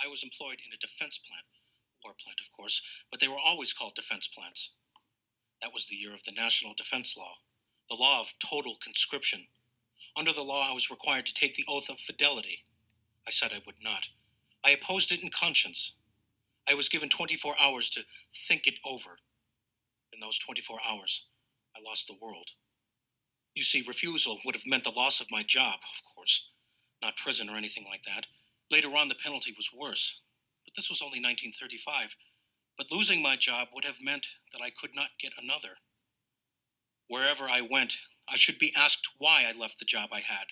I was employed in a defense plant, war plant, of course, but they were always called defense plants. That was the year of the National Defense Law, the law of total conscription. Under the law, I was required to take the oath of fidelity. I said I would not. I opposed it in conscience. I was given 24 hours to think it over. In those 24 hours, I lost the world. You see, refusal would have meant the loss of my job, of course, not prison or anything like that. Later on, the penalty was worse. But this was only 1935. But losing my job would have meant that I could not get another. Wherever I went, I should be asked why I left the job I had.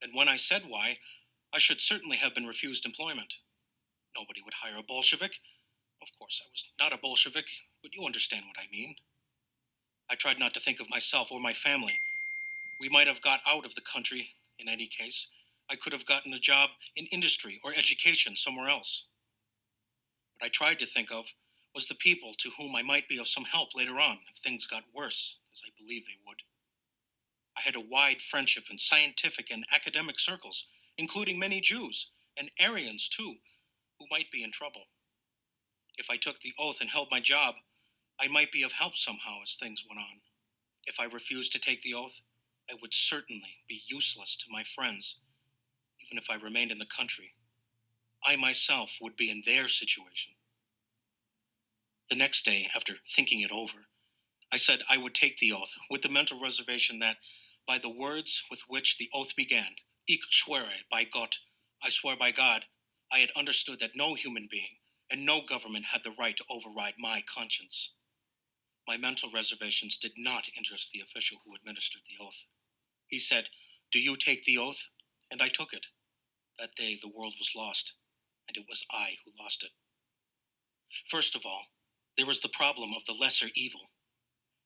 And when I said why, I should certainly have been refused employment. Nobody would hire a Bolshevik. Of course, I was not a Bolshevik, but you understand what I mean. I tried not to think of myself or my family. We might have got out of the country, in any case. I could have gotten a job in industry or education somewhere else. What I tried to think of was the people to whom I might be of some help later on if things got worse, as I believe they would. I had a wide friendship in scientific and academic circles, including many Jews, and Aryans too, who might be in trouble. If I took the oath and held my job, I might be of help somehow as things went on. If I refused to take the oath, I would certainly be useless to my friends, even if I remained in the country. I myself would be in their situation. The next day, after thinking it over, I said I would take the oath, with the mental reservation that, by the words with which the oath began, Ich schwöre bei Gott, I swear by God, I had understood that no human being and no government had the right to override my conscience. My mental reservations did not interest the official who administered the oath. He said, "Do you take the oath?" And I took it. That day the world was lost, and it was I who lost it. First of all, there was the problem of the lesser evil.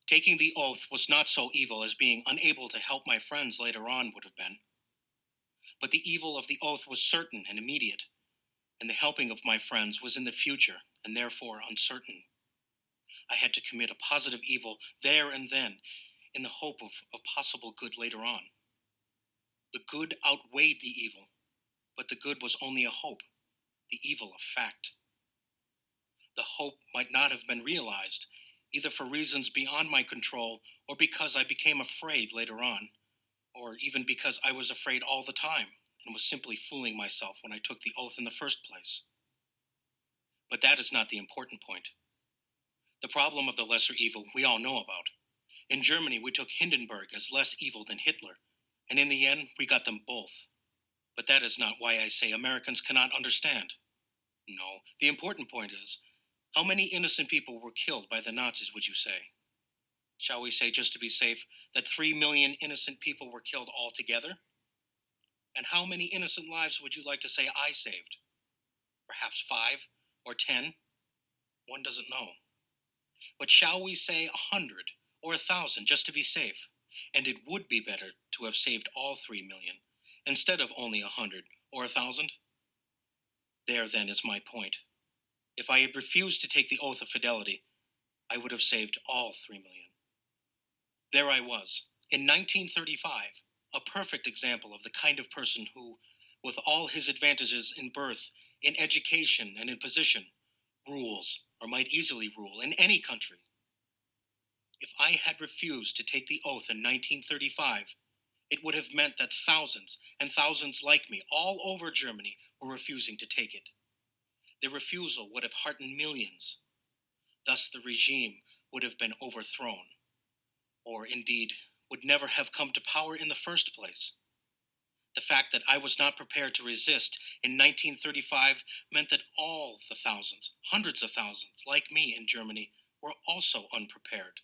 Taking the oath was not so evil as being unable to help my friends later on would have been. But the evil of the oath was certain and immediate, and the helping of my friends was in the future and therefore uncertain. I had to commit a positive evil there and then in the hope of a possible good later on. The good outweighed the evil, but the good was only a hope, the evil a fact. The hope might not have been realized, either for reasons beyond my control or because I became afraid later on, or even because I was afraid all the time and was simply fooling myself when I took the oath in the first place. But that is not the important point. The problem of the lesser evil we all know about. In Germany, we took Hindenburg as less evil than Hitler, and in the end, we got them both. But that is not why I say Americans cannot understand. No, the important point is, how many innocent people were killed by the Nazis, would you say? Shall we say, just to be safe, that 3 million innocent people were killed altogether? And how many innocent lives would you like to say I saved? Perhaps 5 or 10? One doesn't know. But shall we say 100 or 1,000 just to be safe? And it would be better to have saved all 3 million instead of only 100 or 1,000? There then is my point. If I had refused to take the oath of fidelity, I would have saved all 3 million. There I was, in 1935, a perfect example of the kind of person who, with all his advantages in birth, in education, and in position, rules, or might easily rule, in any country. If I had refused to take the oath in 1935, it would have meant that thousands and thousands like me all over Germany were refusing to take it. Their refusal would have heartened millions. Thus the regime would have been overthrown, or indeed would never have come to power in the first place. The fact that I was not prepared to resist in 1935 meant that all the thousands, hundreds of thousands, like me in Germany, were also unprepared.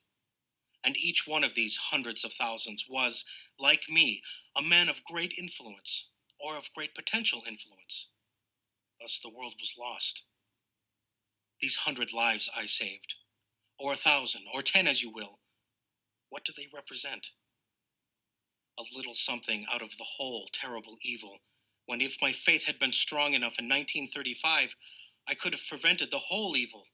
And each one of these hundreds of thousands was, like me, a man of great influence, or of great potential influence. Thus the world was lost. These 100 lives I saved, or 1,000, or 10 as you will, what do they represent? A little something out of the whole terrible evil, when if my faith had been strong enough in 1935, I could have prevented the whole evil.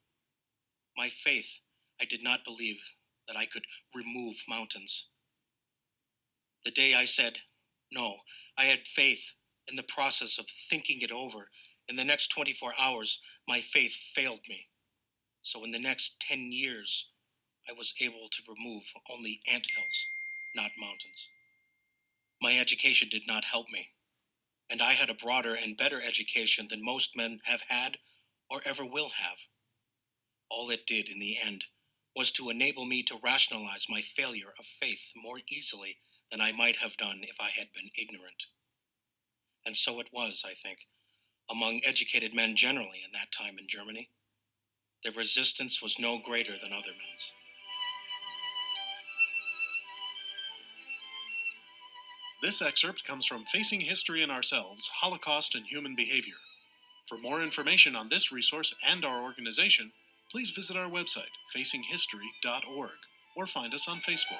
My faith, I did not believe that I could remove mountains. The day I said, no, I had faith in the process of thinking it over In the next 24 hours, my faith failed me. So in the next 10 years, I was able to remove only anthills, not mountains. My education did not help me, and I had a broader and better education than most men have had or ever will have. All it did in the end was to enable me to rationalize my failure of faith more easily than I might have done if I had been ignorant. And so it was, I think, among educated men generally in that time in Germany. Their resistance was no greater than other men's. This excerpt comes from Facing History and Ourselves, Holocaust and Human Behavior. For more information on this resource and our organization, please visit our website, facinghistory.org, or find us on Facebook.